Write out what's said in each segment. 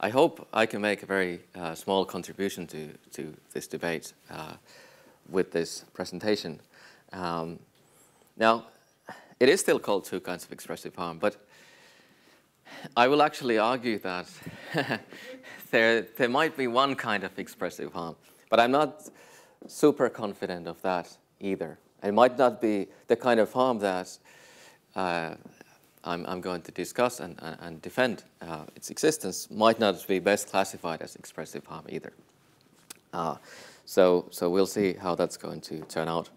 I hope I can make a very small contribution to this debate with this presentation. Now, it is still called two kinds of expressive harm, but I will actually argue that there might be one kind of expressive harm, but I'm not super confident of that either. It might not be the kind of harm that I'm going to discuss and defend. Its existence might not be best classified as expressive harm either. So we'll see how that's going to turn out.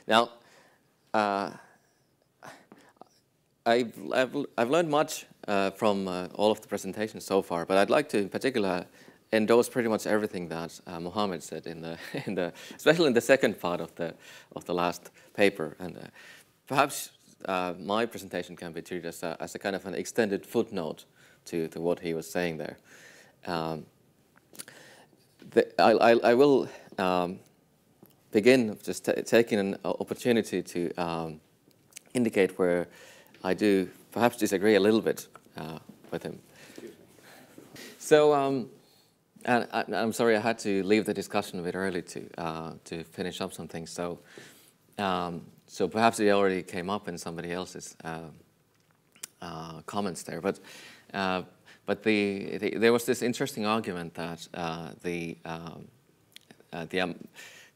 Now, I've learned much from all of the presentations so far, but I'd like to in particular endorse pretty much everything that Mohammed said especially in the second part of the last paper. And perhaps my presentation can be treated as a kind of an extended footnote to what he was saying there. I will begin just taking an opportunity to indicate where I do perhaps disagree a little bit with him. So, and I'm sorry I had to leave the discussion a bit early to finish up some things. So, so perhaps it already came up in somebody else's comments there. But there was this interesting argument that the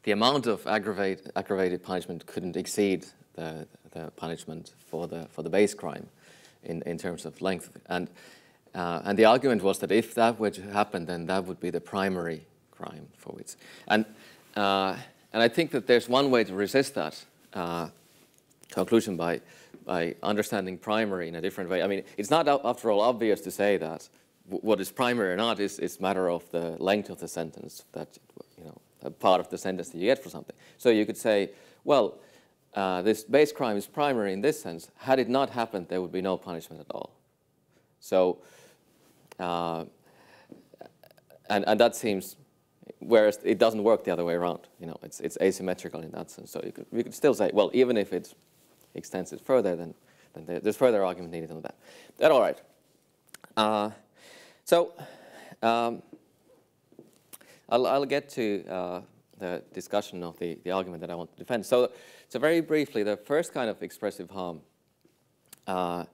amount of aggravated punishment couldn't exceed the punishment for the base crime in terms of length, and the argument was that if that were to happen, then that would be the primary crime for which, and I think that there's one way to resist that conclusion by understanding primary in a different way. I mean, it's not after all obvious to say that what is primary or not is a matter of the length of the sentence, that a part of the sentence that you get for something. So you could say, well, this base crime is primary in this sense. Had it not happened, there would be no punishment at all. So, and that seems, whereas it doesn't work the other way around. It's asymmetrical in that sense. So we could still say, well, even if it extends it further, then there's further argument needed on that. That's all right. So I'll get to the discussion of the argument that I want to defend. So very briefly, the first kind of expressive harm. I'm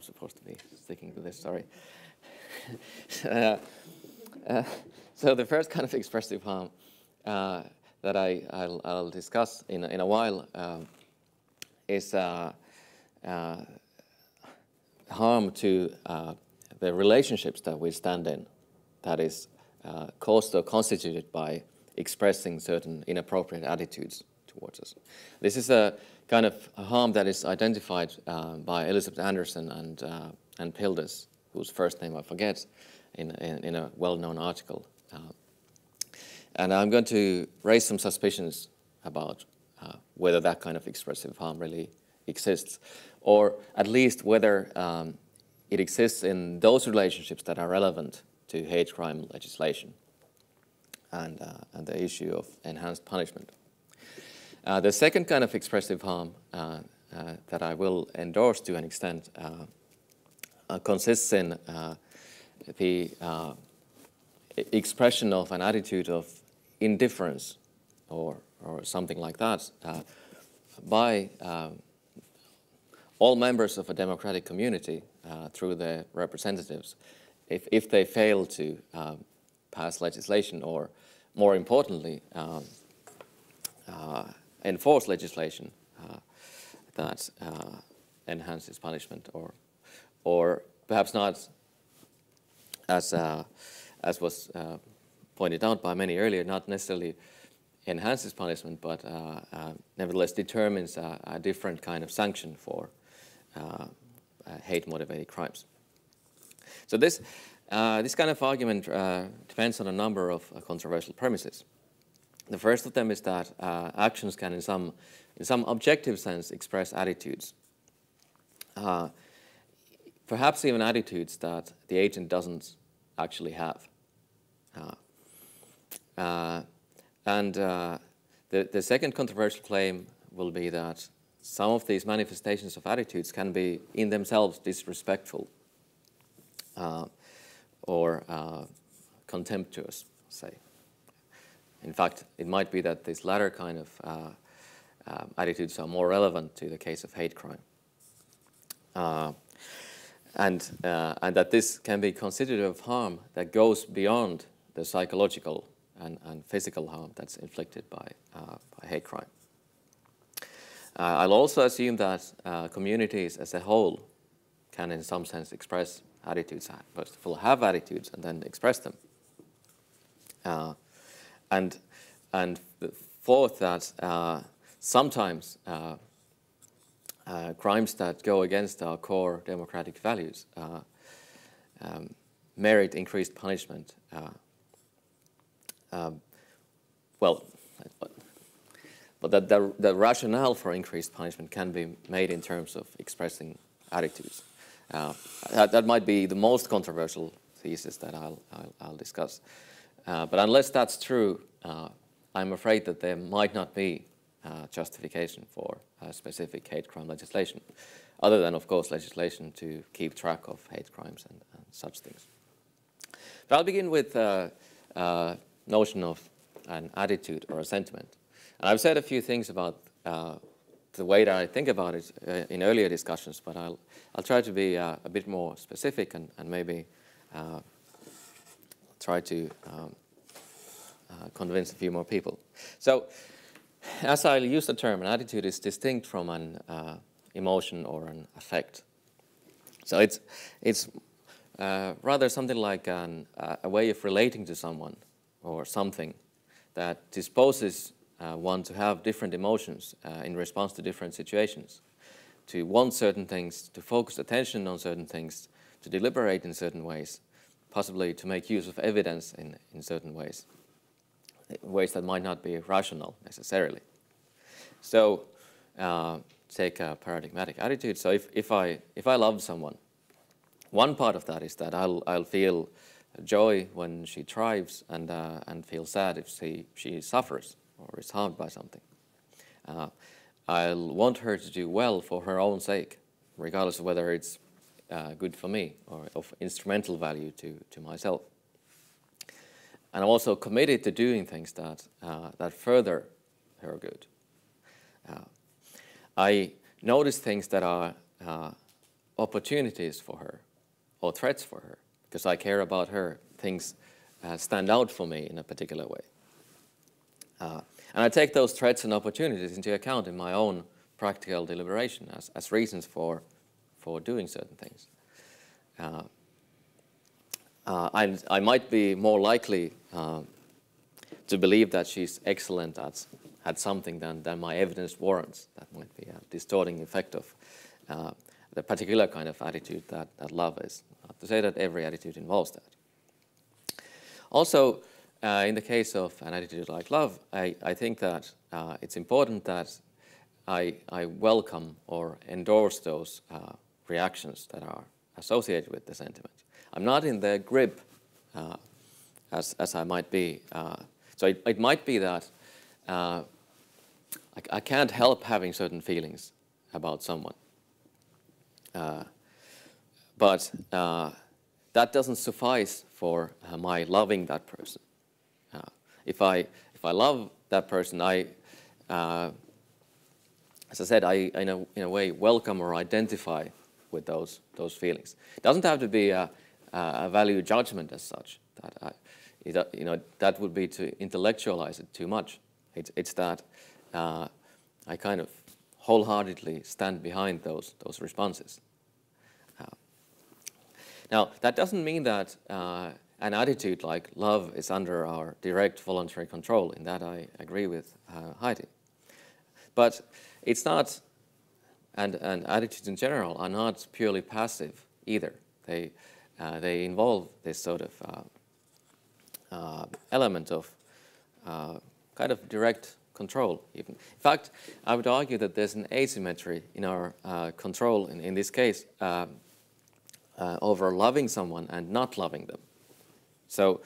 supposed to be sticking to this. Sorry. So the first kind of expressive harm that I'll discuss in a while is harm to the relationships that we stand in, that is caused or constituted by expressing certain inappropriate attitudes towards us. This is a kind of harm that is identified by Elizabeth Anderson and Pildes, whose first name I forget, in a well-known article. And I'm going to raise some suspicions about whether that kind of expressive harm really exists, or at least whether it exists in those relationships that are relevant to hate crime legislation and the issue of enhanced punishment. The second kind of expressive harm that I will endorse to an extent consists in the expression of an attitude of indifference or something like that by all members of a democratic community through their representatives if they fail to pass legislation, or more importantly, enforce legislation that enhances punishment, or perhaps not, as was pointed out by many earlier, not necessarily enhances punishment, but nevertheless determines a different kind of sanction for hate-motivated crimes. So this kind of argument depends on a number of controversial premises. The first of them is that actions can, in some objective sense, express attitudes, perhaps even attitudes that the agent doesn't actually have. And the second controversial claim will be that some of these manifestations of attitudes can be in themselves disrespectful. or contemptuous, say. In fact, it might be that this latter kind of attitudes are more relevant to the case of hate crime. And that this can be considered of harm that goes beyond the psychological and physical harm that's inflicted by hate crime. I'll also assume that communities as a whole can in some sense express attitudes, first of all have attitudes and then express them. And the fourth, that sometimes crimes that go against our core democratic values merit increased punishment. But that the rationale for increased punishment can be made in terms of expressing attitudes. That might be the most controversial thesis that I'll discuss. But unless that's true, I'm afraid that there might not be justification for specific hate crime legislation, other than, of course, legislation to keep track of hate crimes and such things. But I'll begin with the notion of an attitude or a sentiment. And I've said a few things about the way that I think about it in earlier discussions, but I'll try to be a bit more specific and maybe try to convince a few more people. So, as I use the term, an attitude is distinct from an emotion or an affect. So it's rather something like a way of relating to someone or something that disposes one to have different emotions in response to different situations, to want certain things, to focus attention on certain things, to deliberate in certain ways, possibly to make use of evidence in certain ways that might not be rational necessarily. So take a paradigmatic attitude. So if I love someone, one part of that is that I'll feel joy when she thrives and feel sad if she suffers or is harmed by something. I'll want her to do well for her own sake, regardless of whether it's good for me or of instrumental value to myself. And I'm also committed to doing things that further her good. I notice things that are opportunities for her or threats for her, because I care about her. Things stand out for me in a particular way. And I take those threats and opportunities into account in my own practical deliberation as reasons for doing certain things. I might be more likely to believe that she's excellent at something than my evidence warrants. That might be a distorting effect of the particular kind of attitude that love is. Not to say that every attitude involves that. Also, in the case of an attitude like love, I think that it's important that I welcome or endorse those reactions that are associated with the sentiment. I'm not in the grip as I might be. So it might be that I can't help having certain feelings about someone. But that doesn't suffice for my loving that person. If I love that person, as I said, I in a way welcome or identify with those feelings. It doesn't have to be a value judgment as such. That would be to intellectualize it too much. It's that I kind of wholeheartedly stand behind those responses. Now, that doesn't mean that an attitude like love is under our direct voluntary control. In that I agree with Heidi. But it's not, and attitudes in general are not purely passive either. They involve this sort of element of kind of direct control even. In fact, I would argue that there's an asymmetry in our control, in this case, over loving someone and not loving them. So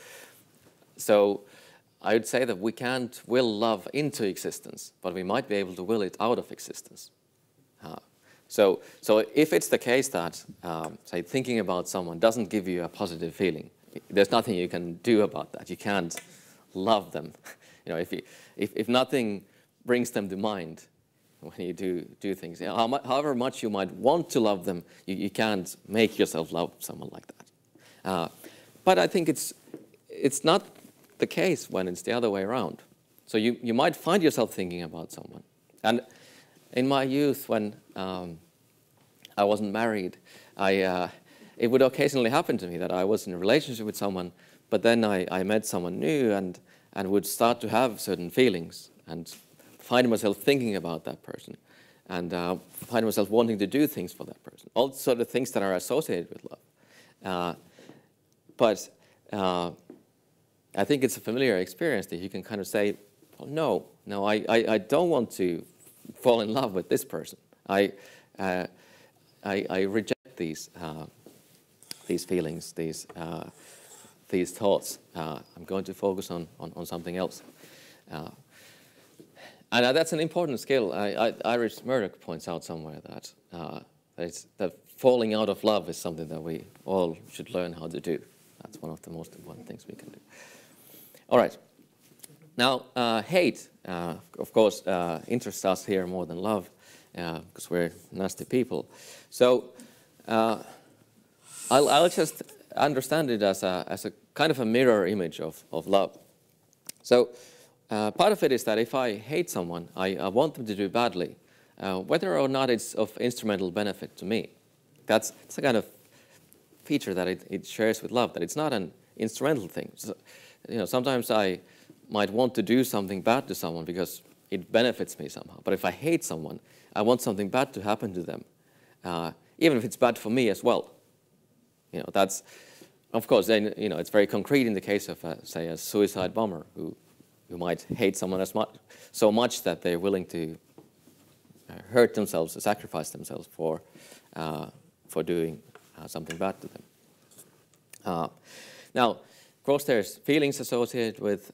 I would say that we can't will love into existence, but we might be able to will it out of existence. So if it's the case that, say, thinking about someone doesn't give you a positive feeling, there's nothing you can do about that. You can't love them. If nothing brings them to mind when you do things, however much you might want to love them, you can't make yourself love someone like that. But I think it's not the case when it's the other way around. So you might find yourself thinking about someone. And in my youth, when I wasn't married, it would occasionally happen to me that I was in a relationship with someone, but then I met someone new and would start to have certain feelings and find myself thinking about that person and find myself wanting to do things for that person. All sort of things that are associated with love. But I think it's a familiar experience that you can kind of say, well, no, I don't want to fall in love with this person. I reject these feelings, these thoughts. I'm going to focus on something else. And that's an important skill. Iris Murdoch points out somewhere that falling out of love is something that we all should learn how to do. That's one of the most important things we can do. All right. Now, hate, of course, interests us here more than love, because we're nasty people. So I'll just understand it as a kind of a mirror image of love. So part of it is that if I hate someone, I want them to do badly, whether or not it's of instrumental benefit to me. That's the kind of feature that it shares with love, that it's not an instrumental thing. So, sometimes I might want to do something bad to someone because it benefits me somehow. But if I hate someone, I want something bad to happen to them, even if it's bad for me as well. That's, of course, then, it's very concrete in the case of, say, a suicide bomber who might hate someone so much that they're willing to hurt themselves, or sacrifice themselves for doing something bad to them. Now, of course, there's feelings associated with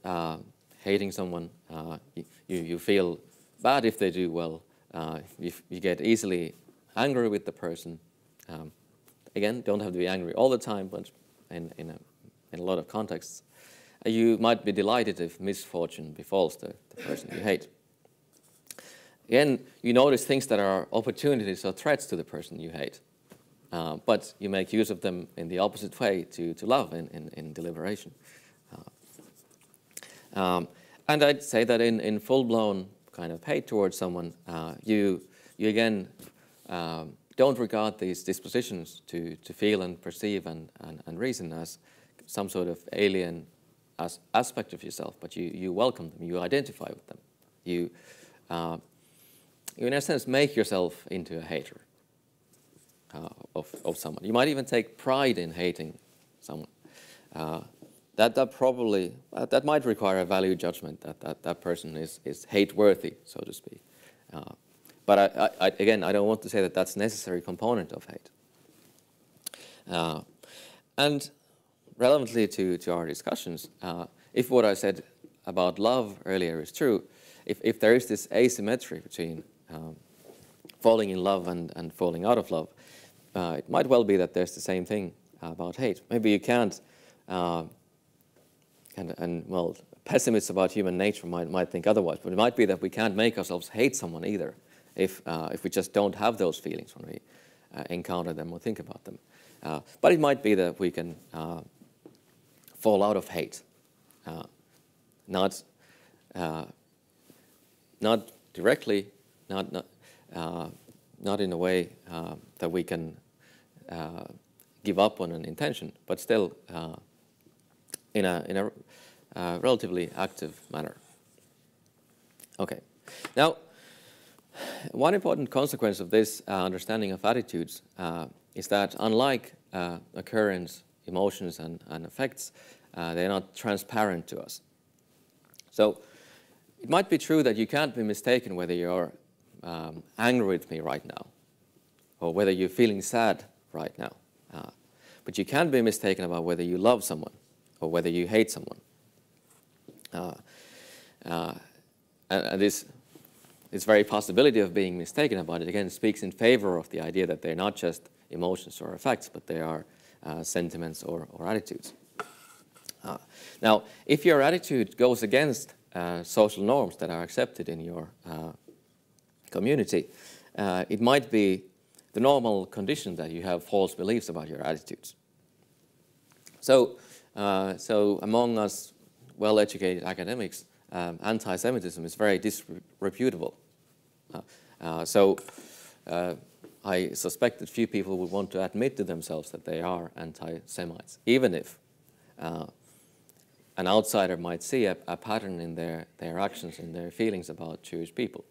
hating someone. You feel bad if they do well. You get easily angry with the person. Again, don't have to be angry all the time, but in a lot of contexts. You might be delighted if misfortune befalls the person you hate. Again, you notice things that are opportunities or threats to the person you hate. But you make use of them in the opposite way to love in deliberation. And I'd say that in full-blown kind of hate towards someone, you again don't regard these dispositions to feel and perceive and reason as some sort of alien aspect of yourself, but you welcome them, you identify with them. You in a sense, make yourself into a hater of someone. You might even take pride in hating someone. That might require a value judgment that person is hate-worthy, so to speak. But again, I don't want to say that that's a necessary component of hate. And relevantly to our discussions, if what I said about love earlier is true, if there is this asymmetry between falling in love and falling out of love, it might well be that there's the same thing about hate. Maybe you can't, well, pessimists about human nature might think otherwise, but it might be that we can't make ourselves hate someone either if we just don't have those feelings when we encounter them or think about them. But it might be that we can fall out of hate, not directly, not in a way that we can give up on an intention, but still in a relatively active manner. Okay. Now, one important consequence of this understanding of attitudes is that unlike occurrence, emotions, and effects, they're not transparent to us. So it might be true that you can't be mistaken whether you're angry with me right now or whether you're feeling sad right now. But you can be mistaken about whether you love someone or whether you hate someone. And this very possibility of being mistaken about it, again, speaks in favor of the idea that they're not just emotions or effects, but they are sentiments or attitudes. Now, if your attitude goes against social norms that are accepted in your community, it might be the normal condition that you have false beliefs about your attitudes. So among us well-educated academics, anti-Semitism is very disreputable. I suspect that few people would want to admit to themselves that they are anti-Semites, even if an outsider might see a pattern in their actions, in their feelings about Jewish people.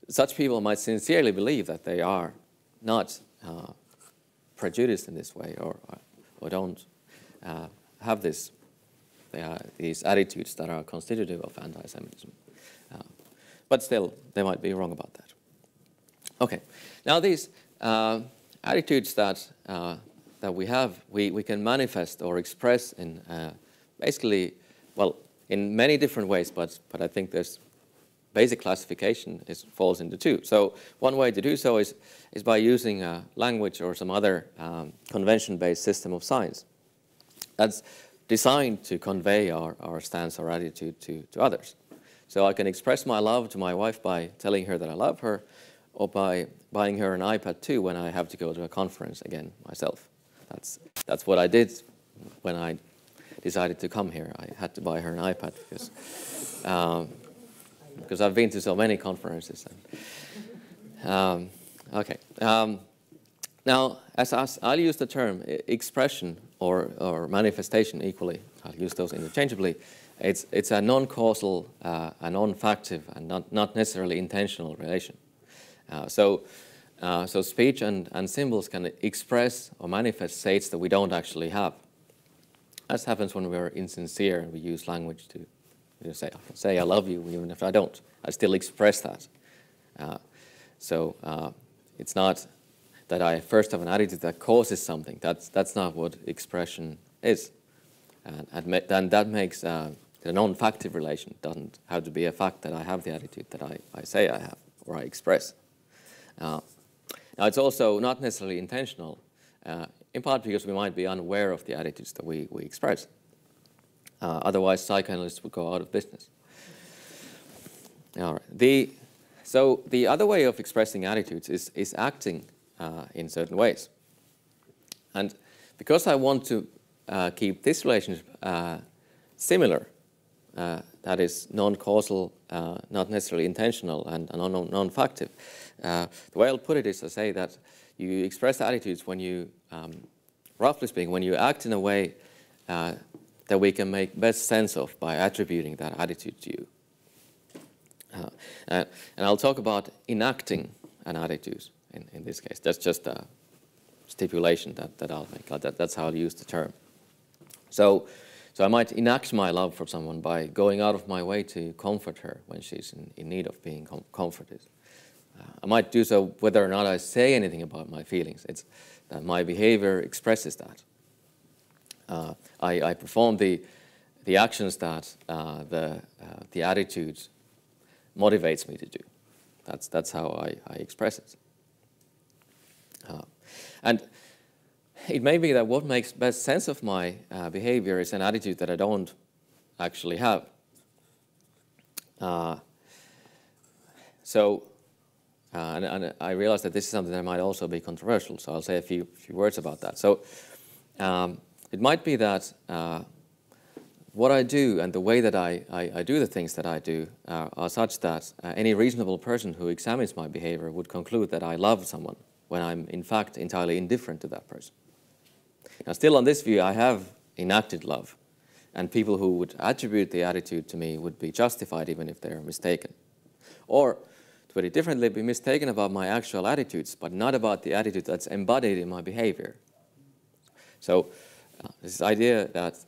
Such people might sincerely believe that they are not prejudiced in this way, or don't have these attitudes that are constitutive of anti-Semitism. But still, they might be wrong about that. Okay, now these attitudes that we have, we can manifest or express in basically, well, in many different ways, but I think there's basic classification falls into two. So one way to do so is by using language or some other convention-based system of signs that's designed to convey our stance or attitude to others. So I can express my love to my wife by telling her that I love her, or by buying her an iPad 2 when I have to go to a conference again myself. That's what I did when I decided to come here. I had to buy her an iPad because I've been to so many conferences. Okay. Now, as I'll use the term expression or manifestation equally. I'll use those interchangeably. It's a non-causal, a non-factive, and not necessarily intentional relation. So speech and symbols can express or manifest states that we don't actually have. That happens when we're insincere and we use language to say I love you, even if I don't. I still express that. It's not that I first have an attitude that causes something. That's not what expression is. And that makes the non-factive relation. It doesn't have to be a fact that I have the attitude that I say I have or I express. Now, it's also not necessarily intentional, in part because we might be unaware of the attitudes that we express. Otherwise, psychoanalysts would go out of business. All right. So the other way of expressing attitudes is acting in certain ways. And because I want to keep this relationship similar, that is non-causal, not necessarily intentional, and non-factive, the way I'll put it is to say that you express attitudes when you, roughly speaking, when you act in a way that we can make best sense of by attributing that attitude to you. And I'll talk about enacting an attitude in this case. That's just a stipulation that I'll make. That's how I'll use the term. So I might enact my love for someone by going out of my way to comfort her when she's in need of being comforted. I might do so whether or not I say anything about my feelings. It's that my behavior expresses that. I perform the actions that the attitude motivates me to do. That's how I express it. And it may be that what makes best sense of my behavior is an attitude that I don't actually have. And I realize that this is something that might also be controversial, so I'll say a few words about that. So it might be that what I do and the way that I do the things that I do are such that any reasonable person who examines my behavior would conclude that I love someone when I'm in fact entirely indifferent to that person. Now, still on this view, I have enacted love, and people who would attribute the attitude to me would be justified even if they're mistaken. Or, to put it differently, be mistaken about my actual attitudes, but not about the attitude that's embodied in my behavior. So, this idea that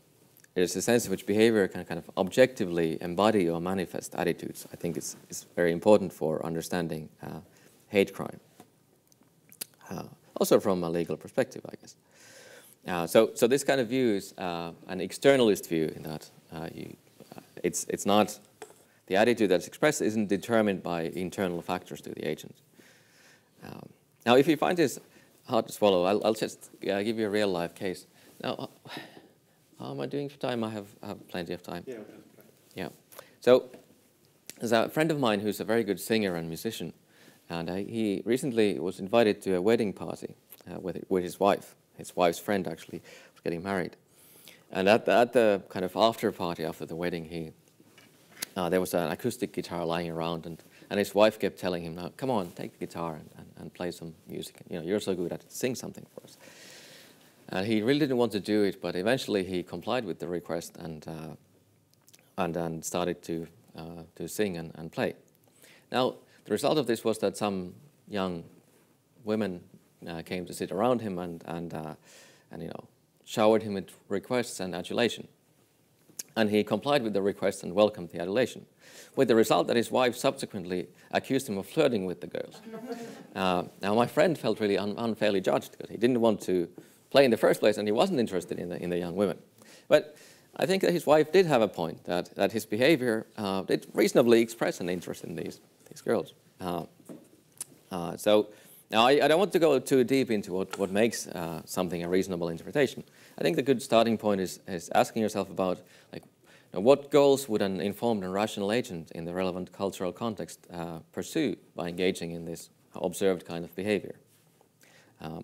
there's a sense in which behavior can kind of objectively embody or manifest attitudes, I think is very important for understanding hate crime. Also from a legal perspective, I guess. So this kind of view is an externalist view in that it's not, the attitude that's expressed isn't determined by internal factors to the agent. Now, if you find this hard to swallow, I'll just give you a real life case. Now, how am I doing for time? I have plenty of time. Yeah, we have time. Yeah. So there's a friend of mine who's a very good singer and musician, and he recently was invited to a wedding party with his wife. His wife's friend actually was getting married. And at the kind of after party after the wedding, there was an acoustic guitar lying around, and his wife kept telling him, "Now, come on, take the guitar and play some music. You know, you're so good at it. Sing something for us." And he really didn't want to do it, but eventually he complied with the request and then started to sing and play. Now, the result of this was that some young women came to sit around him and you know, showered him with requests and adulation. And he complied with the request and welcomed the adulation, with the result that his wife subsequently accused him of flirting with the girls. Now, my friend felt really unfairly judged because he didn't want to play in the first place and he wasn't interested in the young women. But I think that his wife did have a point, that his behavior did reasonably express an interest in these girls. So now I don't want to go too deep into what makes something a reasonable interpretation. I think the good starting point is asking yourself about, like, you know, what goals would an informed and rational agent in the relevant cultural context pursue by engaging in this observed kind of behavior.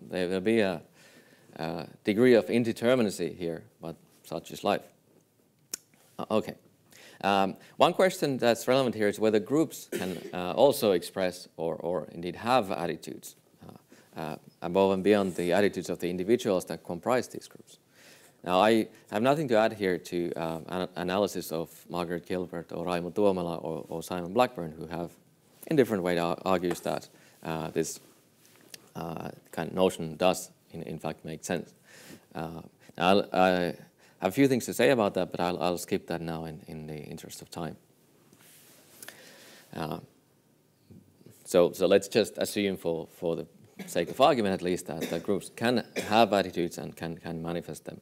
There will be a degree of indeterminacy here, but such is life. Okay. One question that's relevant here is whether groups can also express or indeed have attitudes above and beyond the attitudes of the individuals that comprise these groups. Now, I have nothing to add here to an analysis of Margaret Gilbert or Raimo Tuomala or Simon Blackburn, who have, in different ways, argues that this kind of notion does, in fact, make sense. Now, I have a few things to say about that, but I'll skip that now in the interest of time. So let's just assume, for the sake of argument at least, that groups can have attitudes and can manifest them.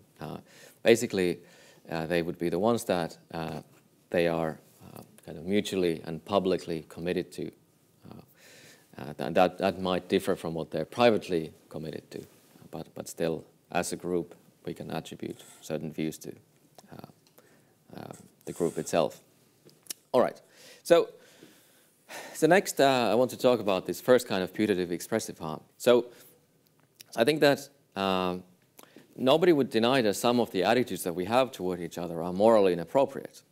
Basically, they would be the ones that they are kind of mutually and publicly committed to. That might differ from what they're privately committed to, but still, as a group, we can attribute certain views to the group itself. All right. So next, I want to talk about this first kind of putative expressive harm. So I think that nobody would deny that some of the attitudes that we have toward each other are morally inappropriate.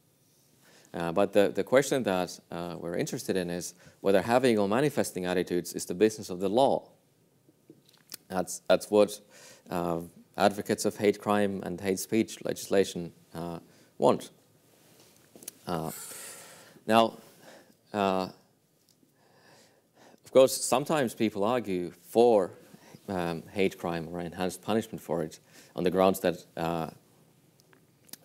But the question that we're interested in is whether having or manifesting attitudes is the business of the law. That's what advocates of hate crime and hate speech legislation want. Now, of course, sometimes people argue for hate crime or enhanced punishment for it on the grounds that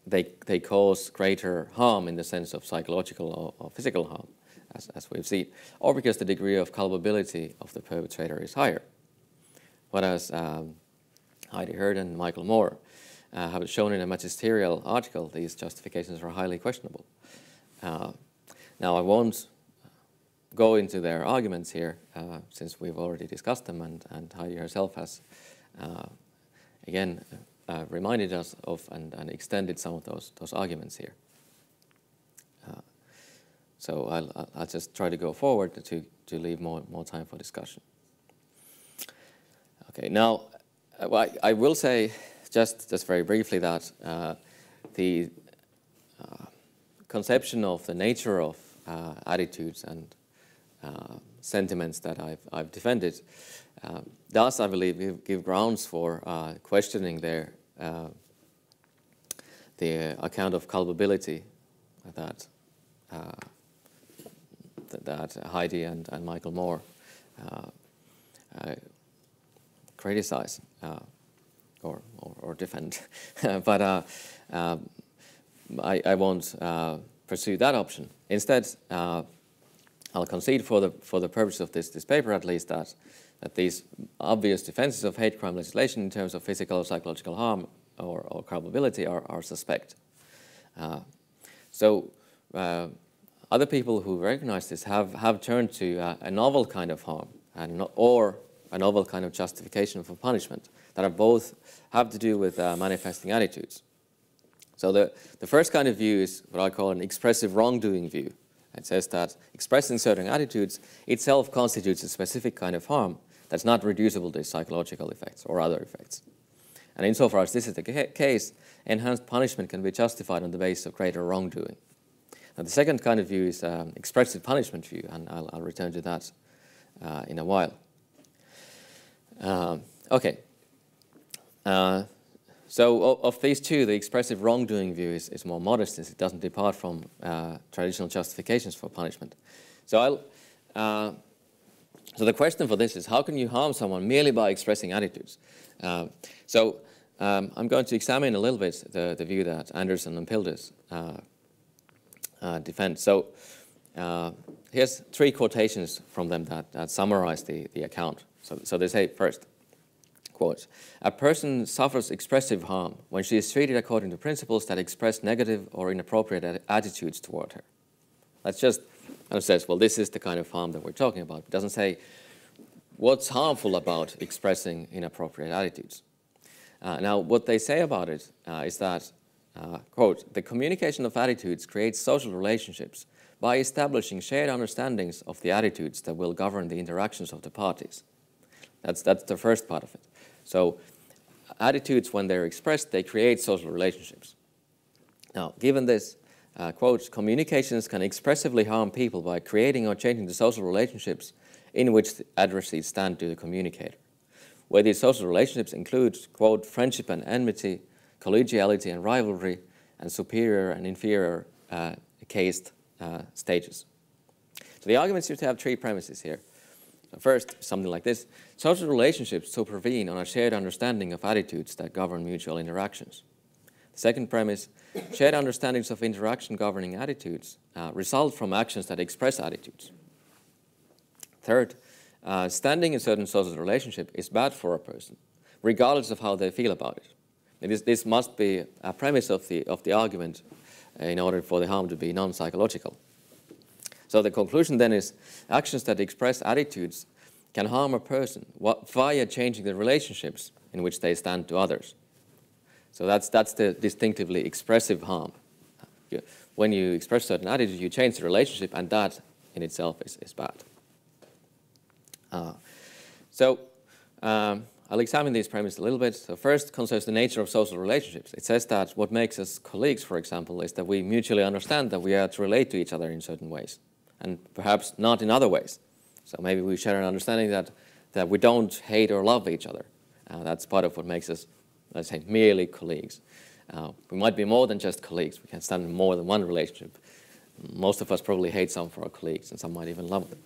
they cause greater harm in the sense of psychological or physical harm, as we've seen, or because the degree of culpability of the perpetrator is higher. But as Heidi Hurd and Michael Moore have shown in a magisterial article, these justifications are highly questionable. Now, I won't go into their arguments here, since we've already discussed them, and Heidi herself has, again, reminded us of and extended some of those arguments here. So I'll just try to go forward to leave more time for discussion. Okay, now, I will say just very briefly that the conception of the nature of attitudes and sentiments that I've defended does, I believe, give grounds for questioning the account of culpability that Heidi and Michael Moore criticize or defend. But I won't pursue that option. Instead, I'll concede for the purpose of this paper, at least, that these obvious defenses of hate crime legislation in terms of physical or psychological harm or culpability are suspect. So other people who recognize this have turned to a novel kind of harm, or a novel kind of justification for punishment that are both have to do with manifesting attitudes. So the first kind of view is what I call an expressive wrongdoing view. It says that expressing certain attitudes itself constitutes a specific kind of harm that's not reducible to psychological effects or other effects. And insofar as this is the case, enhanced punishment can be justified on the basis of greater wrongdoing. Now, the second kind of view is expressive punishment view, and I'll return to that in a while. Okay. So of these two, the expressive wrongdoing view is more modest, since it doesn't depart from traditional justifications for punishment. So so the question for this is, how can you harm someone merely by expressing attitudes? I'm going to examine a little bit the view that Anderson and Pilders defend. So here's 3 quotations from them that summarize the account. So they say first, quote, "A person suffers expressive harm when she is treated according to principles that express negative or inappropriate attitudes toward her." That's just, and it says, well, this is the kind of harm that we're talking about. It doesn't say what's harmful about expressing inappropriate attitudes. Now, what they say about it is that, quote, "The communication of attitudes creates social relationships by establishing shared understandings of the attitudes that will govern the interactions of the parties." That's the first part of it. So attitudes, when they're expressed, they create social relationships. Now, given this, quote, "Communications can expressively harm people by creating or changing the social relationships in which the addressees stand to the communicator, where these social relationships include, quote, friendship and enmity, collegiality and rivalry, and superior and inferior cased stages." So the argument seems to have 3 premises here. First, something like this: social relationships supervene on a shared understanding of attitudes that govern mutual interactions. The second premise: shared understandings of interaction governing attitudes result from actions that express attitudes. Third, standing in certain social relationship is bad for a person, regardless of how they feel about it. This must be a premise of the argument in order for the harm to be non-psychological. So the conclusion then is, actions that express attitudes can harm a person via changing the relationships in which they stand to others. So that's the distinctively expressive harm. When you express certain attitudes, you change the relationship, and that in itself is bad. I'll examine these premises a little bit. So first concerns the nature of social relationships. It says that what makes us colleagues, for example, is that we mutually understand that we are to relate to each other in certain ways, and perhaps not in other ways. So maybe we share an understanding that we don't hate or love each other. That's part of what makes us, let's say, merely colleagues. We might be more than just colleagues. We can stand in more than one relationship. Most of us probably hate some of our colleagues, and some might even love them.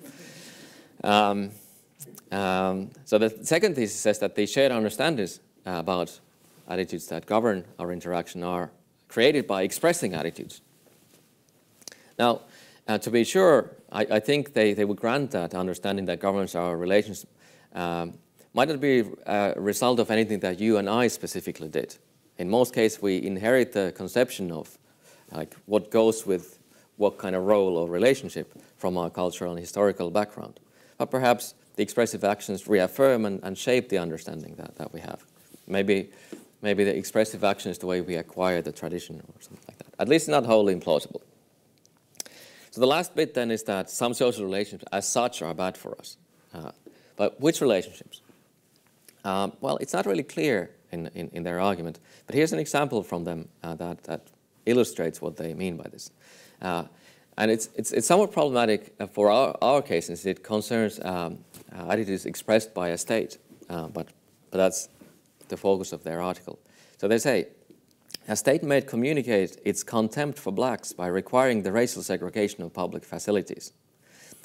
So the second thesis says that the shared understandings about attitudes that govern our interaction are created by expressing attitudes. Now, to be sure, I think they would grant that understanding that governs our relations might not be a result of anything that you and I specifically did. In most cases, we inherit the conception of what goes with what kind of role or relationship from our cultural and historical background. But perhaps the expressive actions reaffirm and shape the understanding that we have. Maybe the expressive action is the way we acquire the tradition or something like that. At least not wholly implausible. So the last bit then is that some social relationships as such are bad for us. But which relationships? Well, it's not really clear in their argument, but here's an example from them that illustrates what they mean by this. And it's somewhat problematic for our case, since it concerns attitudes expressed by a state, but that's the focus of their article. So they say, a state may communicate its contempt for blacks by requiring the racial segregation of public facilities.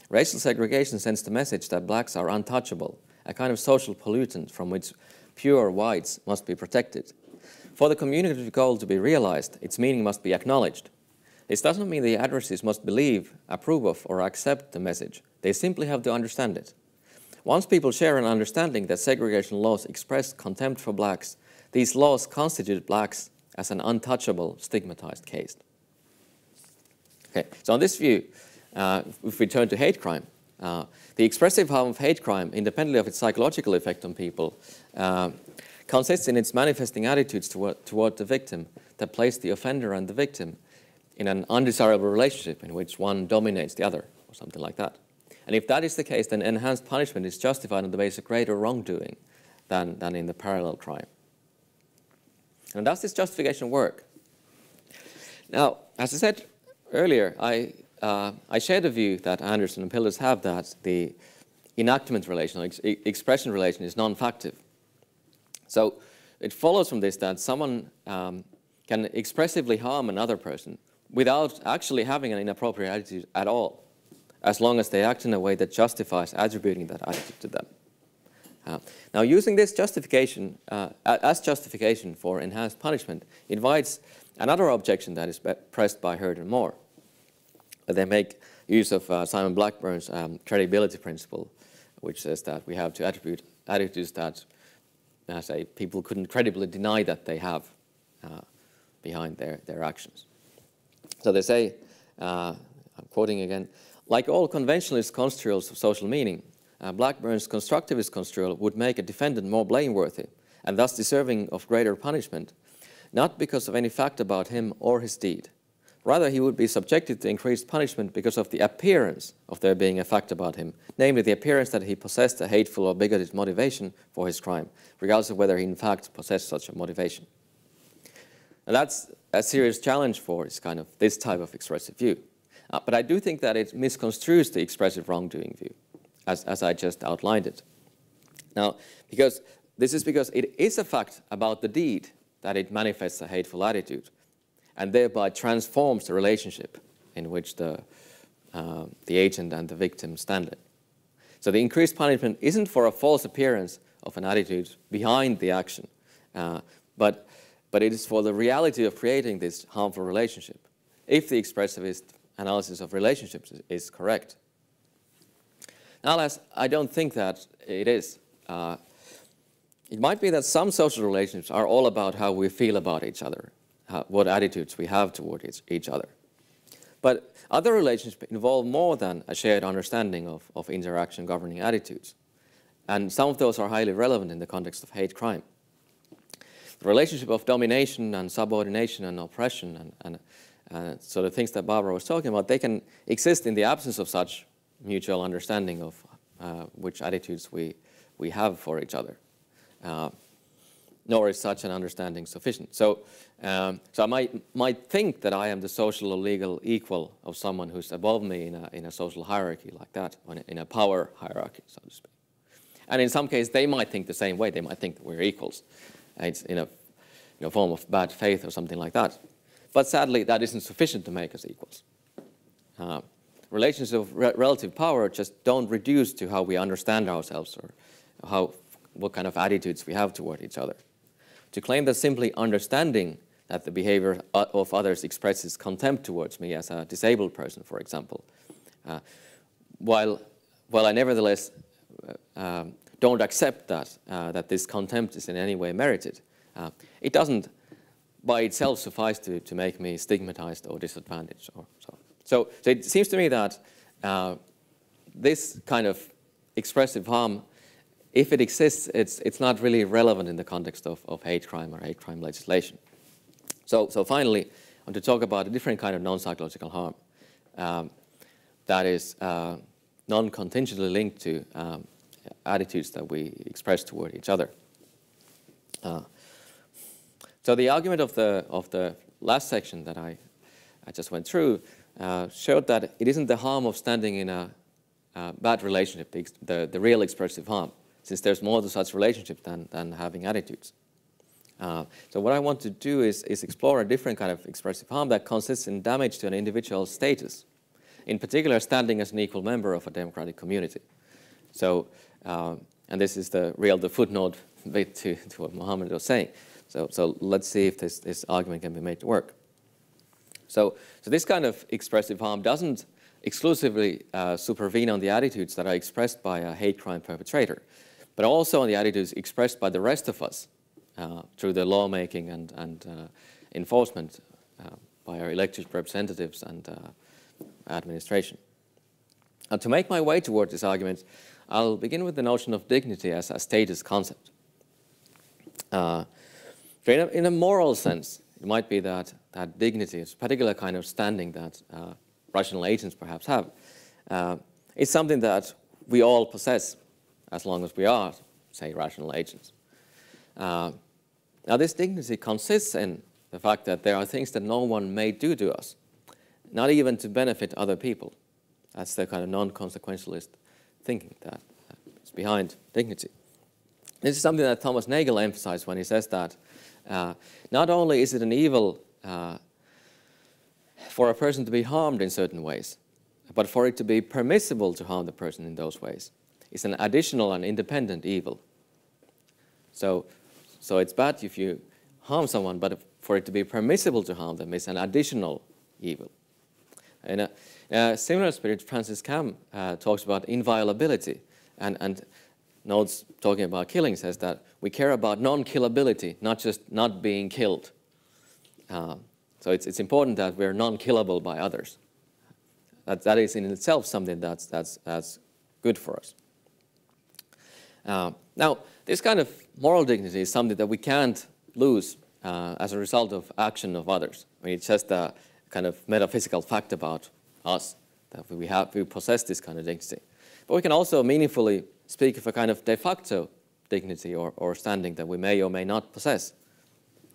Racial segregation sends the message that blacks are untouchable, a kind of social pollutant from which pure whites must be protected. For the communicative goal to be realized, its meaning must be acknowledged. This doesn't mean the addressees must believe, approve of, or accept the message. They simply have to understand it. Once people share an understanding that segregation laws express contempt for blacks, these laws constitute blacks as an untouchable, stigmatized caste. Okay, so on this view, if we turn to hate crime, The expressive harm of hate crime, independently of its psychological effect on people, consists in its manifesting attitudes toward the victim that place the offender and the victim in an undesirable relationship in which one dominates the other, or something like that. And if that is the case, then enhanced punishment is justified on the basis of greater wrongdoing than in the parallel crime. And does this justification work? Now, as I said earlier, I share the view that Anderson and Pillers have that the enactment relation, or expression relation, is non-factive. So it follows from this that someone can expressively harm another person without actually having an inappropriate attitude at all, as long as they act in a way that justifies attributing that attitude to them. Now, using this justification as justification for enhanced punishment invites another objection that is pressed by Hurd and Moore. They make use of Simon Blackburn's credibility principle, which says that we have to attribute attitudes that, say, people couldn't credibly deny that they have behind their actions. So they say, I'm quoting again, like all conventionalist construals of social meaning, Blackburn's constructivist construal would make a defendant more blameworthy and thus deserving of greater punishment, not because of any fact about him or his deed. Rather, he would be subjected to increased punishment because of the appearance of there being a fact about him, namely the appearance that he possessed a hateful or bigoted motivation for his crime, regardless of whether he in fact possessed such a motivation. And that's a serious challenge for this type of expressive view. But I do think that it misconstrues the expressive wrongdoing view, as I just outlined it. Now, because it is a fact about the deed that it manifests a hateful attitude, and thereby transforms the relationship in which the agent and the victim stand in. So the increased punishment isn't for a false appearance of an attitude behind the action, but it is for the reality of creating this harmful relationship, if the expressivist analysis of relationships is correct. Now, I don't think that it is. It might be that some social relationships are all about how we feel about each other, what attitudes we have toward each other. But other relationships involve more than a shared understanding of interaction governing attitudes. And some of those are highly relevant in the context of hate crime. The relationship of domination and subordination and oppression and sort of things that Barbara was talking about, they can exist in the absence of such mutual understanding of which attitudes we have for each other. Nor is such an understanding sufficient. So I might think that I am the social or legal equal of someone who's above me in a social hierarchy like that, or in a power hierarchy, so to speak. And in some cases, they might think the same way. They might think that we're equals. It's in a form of bad faith or something like that. But sadly, that isn't sufficient to make us equals. Relations of relative power just don't reduce to how we understand ourselves or what kind of attitudes we have toward each other. To claim that simply understanding that the behavior of others expresses contempt towards me as a disabled person, for example, while I nevertheless don't accept that this contempt is in any way merited, it doesn't by itself suffice to make me stigmatized or disadvantaged. So it seems to me that this kind of expressive harm, if it exists, it's not really relevant in the context of hate crime or hate crime legislation. So finally, I want to talk about a different kind of non-psychological harm that is non-contingently linked to attitudes that we express toward each other. So the argument of the last section that I just went through showed that it isn't the harm of standing in a bad relationship, the real expressive harm, since there's more to such relationship than having attitudes. So what I want to do is explore a different kind of expressive harm that consists in damage to an individual's status, in particular standing as an equal member of a democratic community. So, and this is the footnote bit to what Mohammed was saying. So let's see if this argument can be made to work. So this kind of expressive harm doesn't exclusively supervene on the attitudes that are expressed by a hate crime perpetrator, but also on the attitudes expressed by the rest of us through the lawmaking and enforcement by our elected representatives and administration. To make my way towards this argument, I'll begin with the notion of dignity as a status concept. In a moral sense, it might be that dignity is a particular kind of standing that rational agents perhaps have. It's something that we all possess as long as we are, say, rational agents. Now, this dignity consists in the fact that there are things that no one may do to us, not even to benefit other people. That's the kind of non-consequentialist thinking that is behind dignity. This is something that Thomas Nagel emphasized when he says that not only is it an evil for a person to be harmed in certain ways, but for it to be permissible to harm the person in those ways is an additional and independent evil. So it's bad if you harm someone, but for it to be permissible to harm them is an additional evil. In a similar spirit, Francis Cam talks about inviolability, and notes talking about killing says that we care about non-killability, not just not being killed. So it's important that we're non-killable by others. That is in itself something that's good for us. Now, this kind of moral dignity is something that we can't lose as a result of action of others. I mean, it's just a kind of metaphysical fact about us that we possess this kind of dignity. But we can also meaningfully speak of a kind of de facto dignity or standing that we may or may not possess.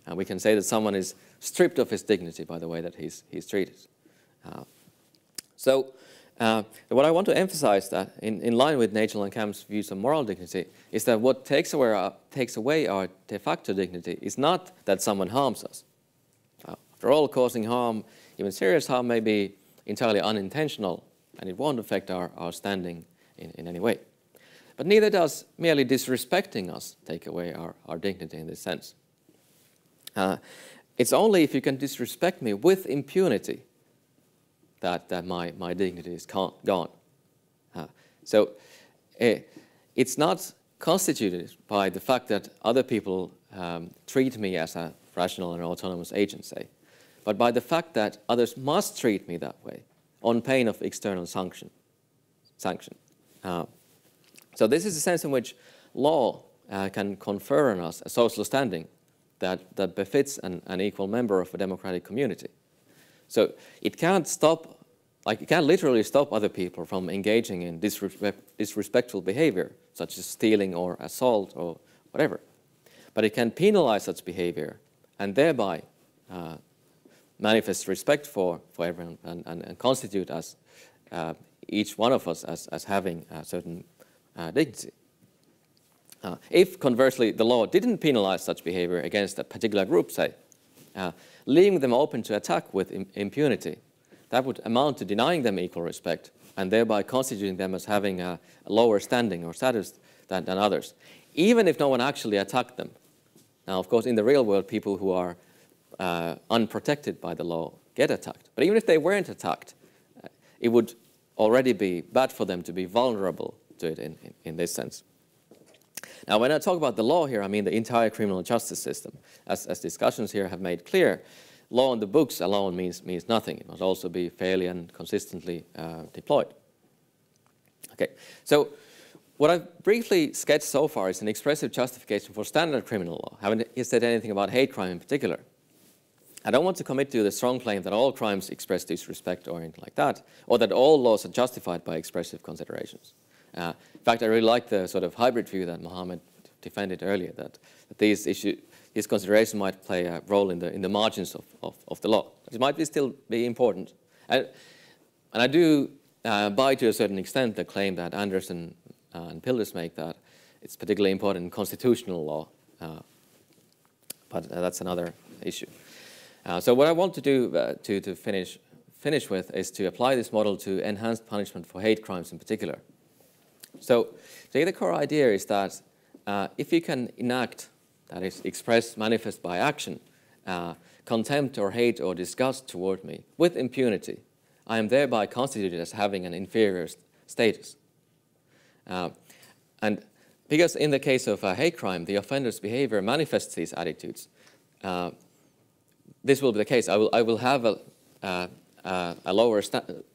And we can say that someone is stripped of his dignity by the way that he's treated. So what I want to emphasize that in line with Nagel and Cam's views of moral dignity is that what takes away our de facto dignity is not that someone harms us. After all, causing harm, even serious harm, may be entirely unintentional and it won't affect our standing in any way. But neither does merely disrespecting us take away our dignity in this sense. It's only if you can disrespect me with impunity that my dignity is gone. So it's not constituted by the fact that other people treat me as a rational and autonomous agent, say, but by the fact that others must treat me that way on pain of external sanction. So this is the sense in which law can confer on us a social standing that befits an equal member of a democratic community. So it can't stop, it can't literally stop other people from engaging in disrespectful behavior, such as stealing or assault or whatever. But it can penalize such behavior and thereby manifest respect for everyone and constitute us, each one of us, as having a certain dignity. If, conversely, the law didn't penalize such behavior against a particular group, say, leaving them open to attack with impunity, that would amount to denying them equal respect and thereby constituting them as having a lower standing or status than others, even if no one actually attacked them. Now, of course, in the real world, people who are unprotected by the law get attacked. But even if they weren't attacked, it would already be bad for them to be vulnerable to it in this sense. Now, when I talk about the law here, I mean the entire criminal justice system. As discussions here have made clear, law in the books alone means nothing. It must also be fairly and consistently deployed. Okay, so what I've briefly sketched so far is an expressive justification for standard criminal law. I haven't said anything about hate crime in particular. I don't want to commit to the strong claim that all crimes express disrespect or anything like that, or that all laws are justified by expressive considerations. In fact, I really like the sort of hybrid view that Mohammed defended earlier, that these considerations might play a role in the margins of the law. It might still be important. And I do buy to a certain extent the claim that Anderson and Pilders make that it's particularly important in constitutional law, but that's another issue. So what I want to do to finish with is to apply this model to enhanced punishment for hate crimes in particular. So the core idea is that if you can enact, that is, express, manifest by action, contempt or hate or disgust toward me with impunity, I am thereby constituted as having an inferior status. And because in the case of a hate crime, the offender's behavior manifests these attitudes, this will be the case. I will have a lower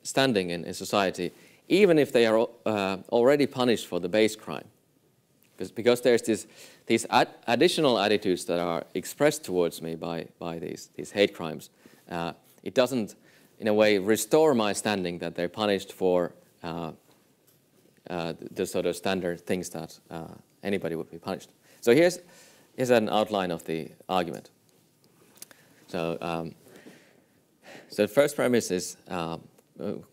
standing in society even if they are already punished for the base crime. Because there's these additional attitudes that are expressed towards me by these hate crimes. It doesn't, in a way, restore my standing that they're punished for the sort of standard things that anybody would be punished. So here's an outline of the argument. So, so the first premise is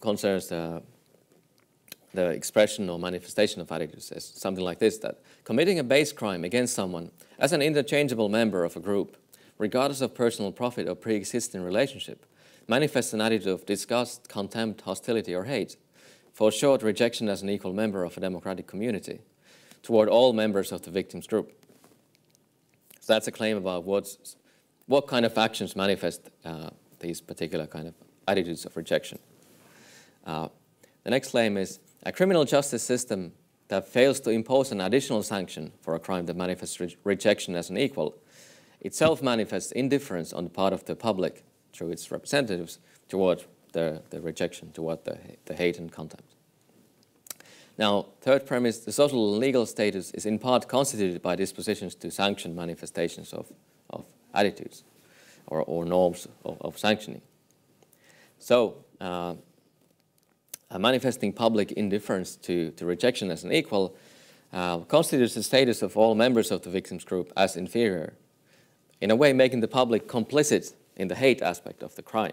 concerns the expression or manifestation of attitudes. Says something like this, that committing a base crime against someone as an interchangeable member of a group, regardless of personal profit or pre-existing relationship, manifests an attitude of disgust, contempt, hostility, or hate. For short, rejection as an equal member of a democratic community toward all members of the victim's group. So that's a claim about what kind of actions manifest these particular kind of attitudes of rejection. The next claim is a criminal justice system that fails to impose an additional sanction for a crime that manifests rejection as an equal itself manifests indifference on the part of the public through its representatives toward the rejection, toward the hate and contempt. Now, third premise, the social and legal status is in part constituted by dispositions to sanction manifestations of attitudes or norms of sanctioning. So, manifesting public indifference to rejection as an equal constitutes the status of all members of the victim's group as inferior, in a way making the public complicit in the hate aspect of the crime.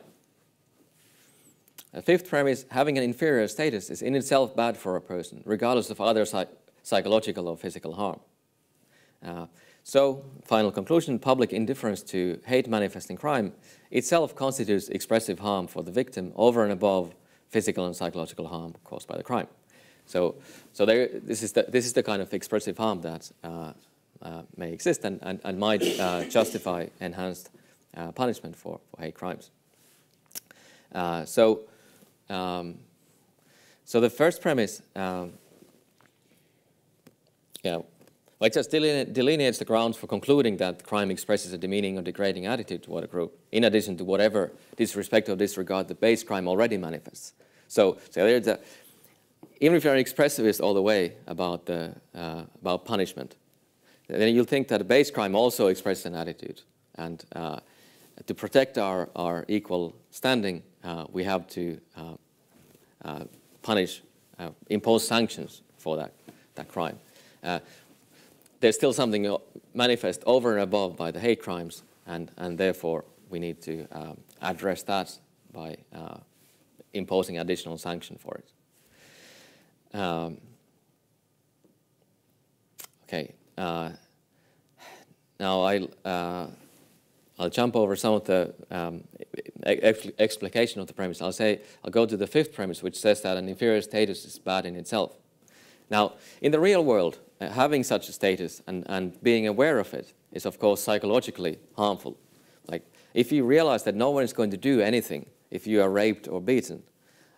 A fifth premise, having an inferior status is in itself bad for a person, regardless of other psychological or physical harm. So, final conclusion, public indifference to hate manifesting crime itself constitutes expressive harm for the victim over and above physical and psychological harm caused by the crime. So this is the kind of expressive harm that may exist and might justify enhanced punishment for hate crimes. So the first premise, it just delineates the grounds for concluding that crime expresses a demeaning or degrading attitude toward a group, in addition to whatever disrespect or disregard the base crime already manifests. So there's even if you're an expressivist all the way about punishment, then you'll think that a base crime also expresses an attitude, and to protect our equal standing, we have to impose sanctions for that crime. There's still something manifest over and above by the hate crimes, and therefore we need to address that by imposing additional sanction for it. Okay. Now I'll jump over some of the explication of the premise. I'll go to the fifth premise, which says that an inferior status is bad in itself. Now, in the real world, having such a status and being aware of it is, of course, psychologically harmful. Like, if you realize that no one is going to do anything if you are raped or beaten,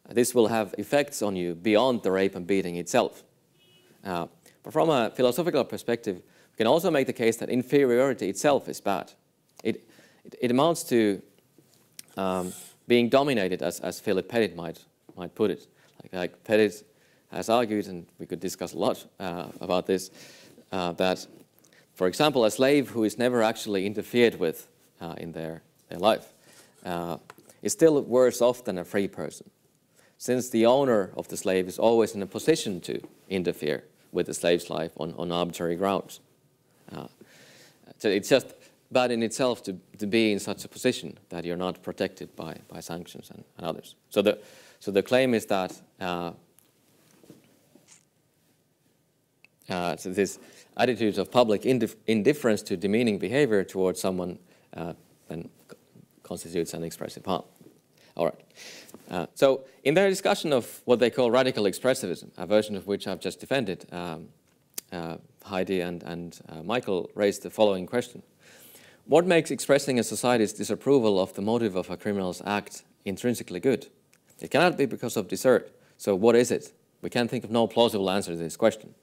this will have effects on you beyond the rape and beating itself. But from a philosophical perspective, we can also make the case that inferiority itself is bad. It amounts to being dominated, as Philip Pettit might put it. Like Pettit has argued, and we could discuss a lot about this, that, for example, a slave who is never actually interfered with in their life is still worse off than a free person, since the owner of the slave is always in a position to interfere with the slave's life on arbitrary grounds. So it's just bad in itself to be in such a position that you're not protected by sanctions and others. So the claim is that so this attitude of public indifference to demeaning behavior towards someone then constitutes an expressive harm. All right. So in their discussion of what they call radical expressivism, a version of which I've just defended, Heidi and Michael raised the following question. What makes expressing a society's disapproval of the motive of a criminal's act intrinsically good? It cannot be because of desert. So what is it? We can't think of no plausible answer to this question.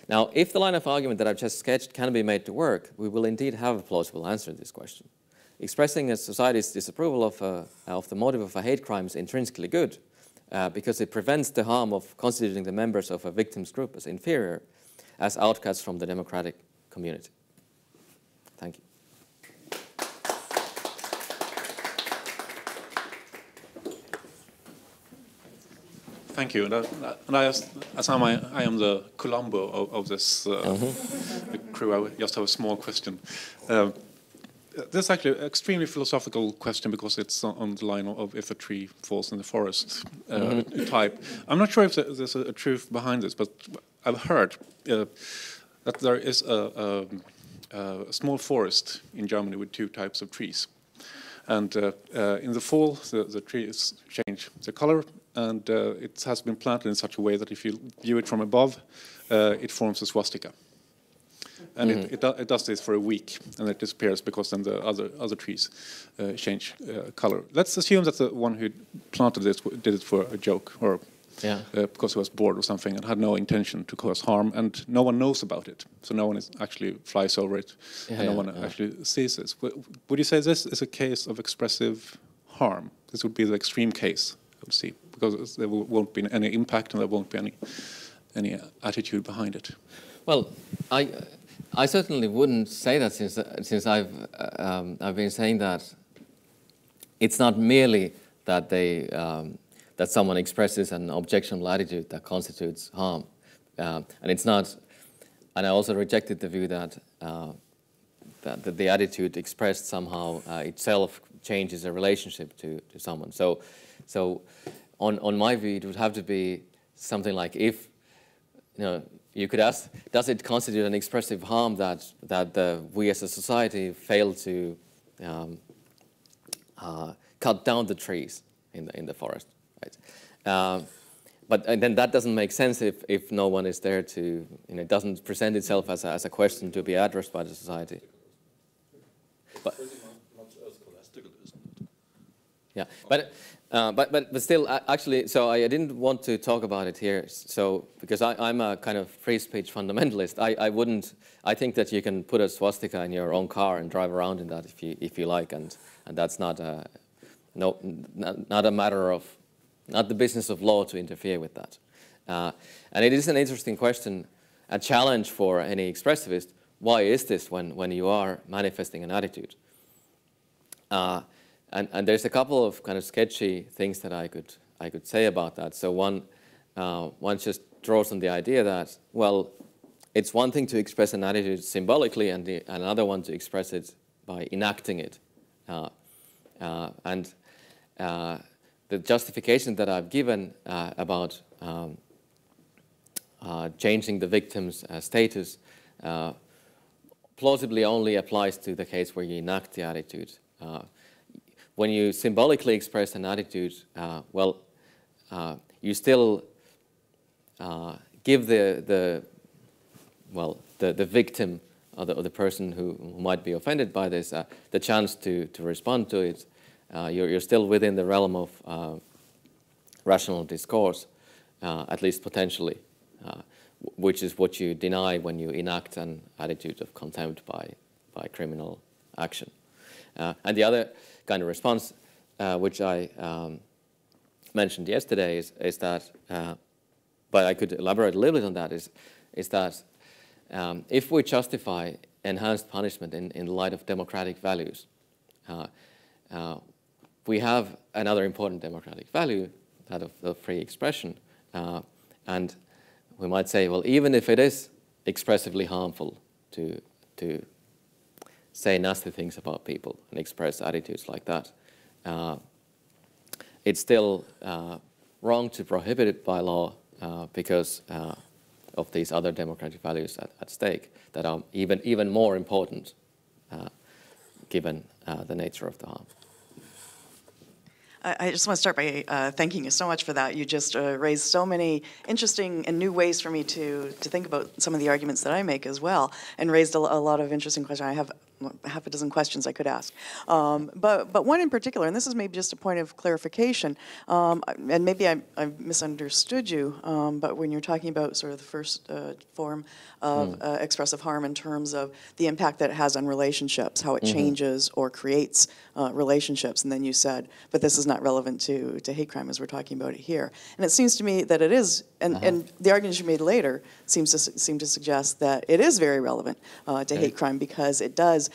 Now, if the line of argument that I've just sketched can be made to work, we will indeed have a plausible answer to this question. Expressing a society's disapproval of the motive of a hate crime is intrinsically good, because it prevents the harm of considering the members of a victim's group as inferior, as outcasts from the democratic community. Thank you. Thank you. And I am the Columbo of this crew. I just have a small question. This is actually an extremely philosophical question because it's on the line of if a tree falls in the forest type. I'm not sure if there's a truth behind this, but I've heard that there is a small forest in Germany with two types of trees. And in the fall, the trees change the color, and it has been planted in such a way that if you view it from above, it forms a swastika. And it does this for a week, and it disappears because then the other trees change color. Let's assume that the one who planted this did it for a joke, or because he was bored or something, and had no intention to cause harm, and no one knows about it. So no one actually flies over it, and no one actually sees this. Would you say this is a case of expressive harm? This would be the extreme case, I would see, because there won't be any impact and there won't be any attitude behind it. Well, I certainly wouldn't say that, since I've been saying that it's not merely that that someone expresses an objectionable attitude that constitutes harm, and it's not. And I also rejected the view that that the attitude expressed somehow itself changes a relationship to someone. So on my view, it would have to be something like, if you could ask, does it constitute an expressive harm that we as a society fail to cut down the trees in the forest, right? But then that doesn't make sense if no one is there to, it doesn't present itself as a question to be addressed by the society. But yeah, but still, actually, so I didn't want to talk about it here. So because I'm a kind of free speech fundamentalist, I think that you can put a swastika in your own car and drive around in that if you like, and that's not a matter of, not the business of law to interfere with that. And it is an interesting question, a challenge for any expressivist. Why is this when you are manifesting an attitude? And there's a couple of kind of sketchy things that I could say about that. So one just draws on the idea that, well, it's one thing to express an attitude symbolically, and another one to express it by enacting it. And the justification that I've given about changing the victim's status plausibly only applies to the case where you enact the attitude. When you symbolically express an attitude, you still give the victim or the person who might be offended by this the chance to respond to it. You're still within the realm of rational discourse, at least potentially, which is what you deny when you enact an attitude of contempt by criminal action. And the other kind of response, which I mentioned yesterday, is that, but I could elaborate a little bit on that, is that if we justify enhanced punishment in light of democratic values, we have another important democratic value, that of the free expression, and we might say, well, even if it is expressively harmful to say nasty things about people and express attitudes like that, it's still wrong to prohibit it by law because of these other democratic values at stake that are even more important given the nature of the harm. I just want to start by thanking you so much for that. You just raised so many interesting and new ways for me to think about some of the arguments that I make as well, and raised a lot of interesting questions. I have half a dozen questions I could ask. But one in particular, and this is maybe just a point of clarification, and maybe I misunderstood you, but when you're talking about sort of the first form of expressive harm in terms of the impact that it has on relationships, how it changes or creates relationships, and then you said, but this is not relevant to hate crime as we're talking about it here. And it seems to me that it is, and the arguments you made later seem to suggest that it is very relevant to hate crime, because it does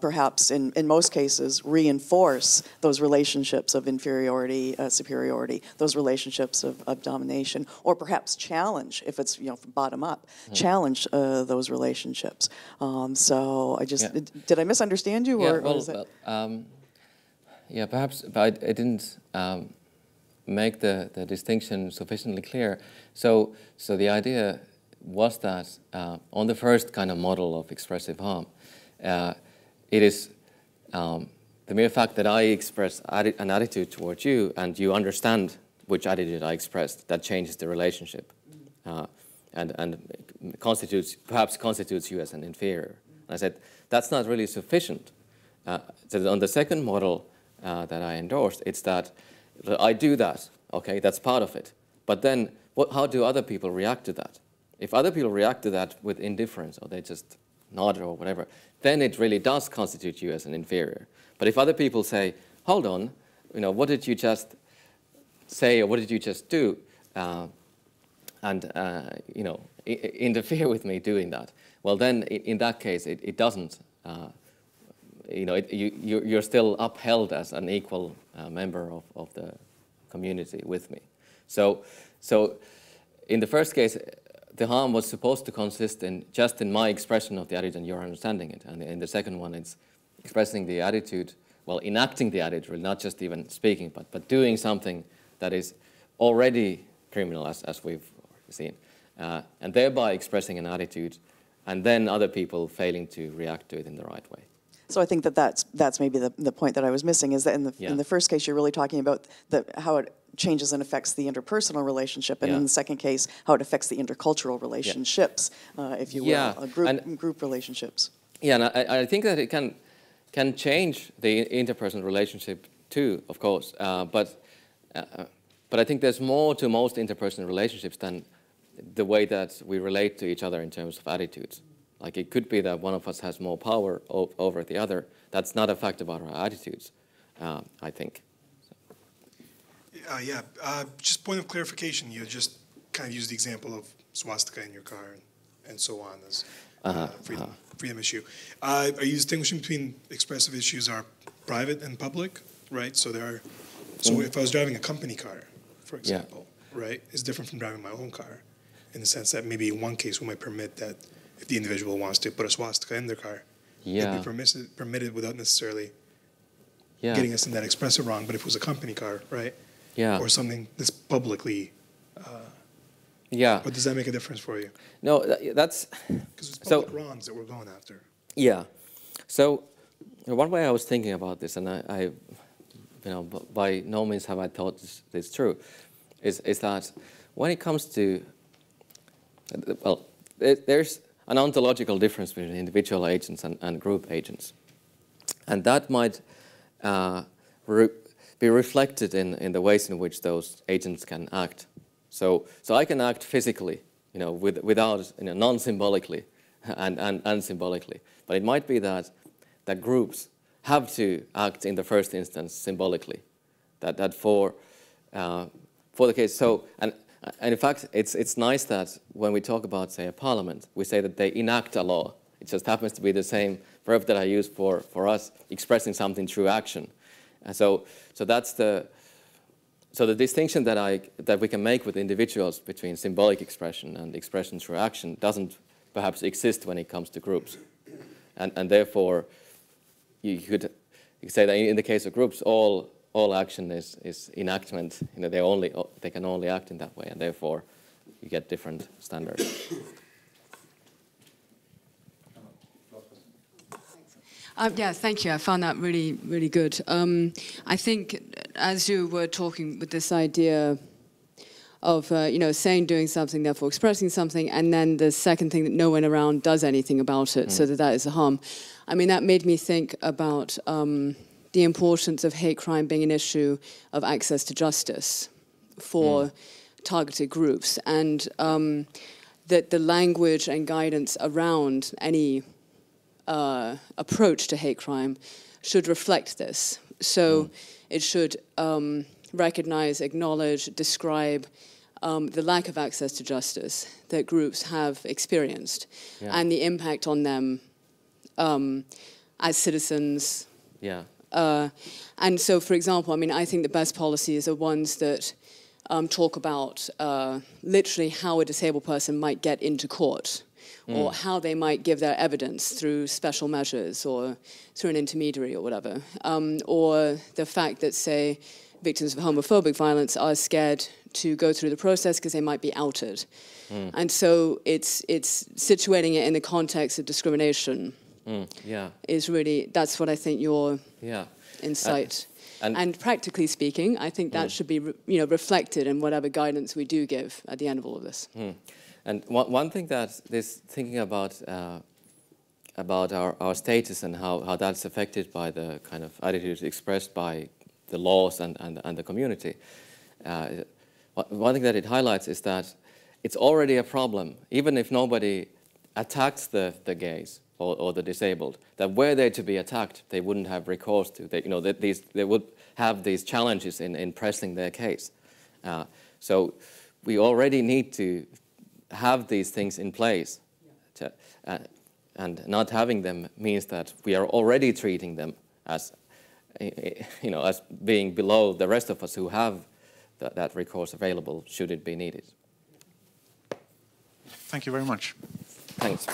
perhaps in most cases reinforce those relationships of inferiority, superiority, those relationships of domination, or perhaps challenge, if it's from bottom up, challenge those relationships. So I just, did I misunderstand you? Or is that? Yeah, perhaps, but I didn't make the distinction sufficiently clear. So the idea was that on the first kind of model of expressive harm, it is the mere fact that I express an attitude towards you and you understand which attitude I expressed, that changes the relationship and perhaps constitutes you as an inferior. And I said, that's not really sufficient. So on the second model that I endorsed, it's that I do that, okay, that's part of it. But then how do other people react to that? If other people react to that with indifference, or they just nod or whatever, then it really does constitute you as an inferior. But if other people say, hold on, what did you just say, or what did you just do, and interfere with me doing that, well then in that case it doesn't, you're still upheld as an equal member of the community with me. So in the first case, the harm was supposed to consist in just in my expression of the attitude and your understanding it. And in the second one, it's expressing the attitude, well, enacting the attitude, really, not just even speaking, but doing something that is already criminal, as we've seen, and thereby expressing an attitude, and then other people failing to react to it in the right way. So I think that's maybe the point that I was missing, is that in the first case, you're really talking about how it changes and affects the interpersonal relationship, and in the second case, how it affects the intercultural relationships, if you will, group relationships. Yeah, and I think that it can change the interpersonal relationship too, of course, but I think there's more to most interpersonal relationships than the way that we relate to each other in terms of attitudes. Like it could be that one of us has more power over the other. That's not a fact about our attitudes, I think. Just point of clarification, you just kind of used the example of swastika in your car and so on as freedom issue. Are you distinguishing between expressive issues are private and public, right? So if I was driving a company car, for example, right, it's different from driving my own car, in the sense that maybe in one case we might permit that if the individual wants to put a swastika in their car, it'd be permitted without necessarily getting us in that expressive wrong. But if it was a company car, right? Or something that's publicly, but does that make a difference for you? No, that's... Because it's public wrongs that we're going after. Yeah. So one way I was thinking about this, and I by no means have I thought this true, is that when it comes to, well, there's an ontological difference between individual agents and group agents. And that might be reflected in the ways in which those agents can act. So I can act physically, without, non-symbolically and symbolically. But it might be that groups have to act in the first instance symbolically. That for the case. So and in fact, it's nice that when we talk about, say, a parliament, we say that they enact a law. It just happens to be the same verb that I use for us, expressing something through action. And so that's the distinction that we can make with individuals between symbolic expression and expression through action doesn't perhaps exist when it comes to groups, and therefore you could say that in the case of groups, all action is enactment. They can only act in that way, and therefore you get different standards. Yeah, thank you. I found that really, really good. I think as you were talking with this idea of saying, doing something, therefore expressing something, and then the second thing that no one around does anything about it, so that is a harm. I mean, that made me think about the importance of hate crime being an issue of access to justice for targeted groups, and that the language and guidance around any approach to hate crime should reflect this. So it should recognize, acknowledge, describe the lack of access to justice that groups have experienced and the impact on them as citizens. And so, for example, I mean, I think the best policies are ones that talk about literally how a disabled person might get into court, or how they might give their evidence through special measures or through an intermediary or whatever, or the fact that, say, victims of homophobic violence are scared to go through the process because they might be outed. And so it's situating it in the context of discrimination is really, that's what I think your insight. And practically speaking, I think that should be reflected in whatever guidance we do give at the end of all of this. And one thing that this thinking about our status and how that's affected by the kind of attitudes expressed by the laws and the community, one thing that it highlights is that it's already a problem, even if nobody attacks the gays or the disabled, that were they to be attacked, they wouldn't have recourse to, they would have these challenges in pressing their case. So we already need to have these things in place, and not having them means that we are already treating them as, as being below the rest of us who have that recourse available should it be needed. Thank you very much. Thanks.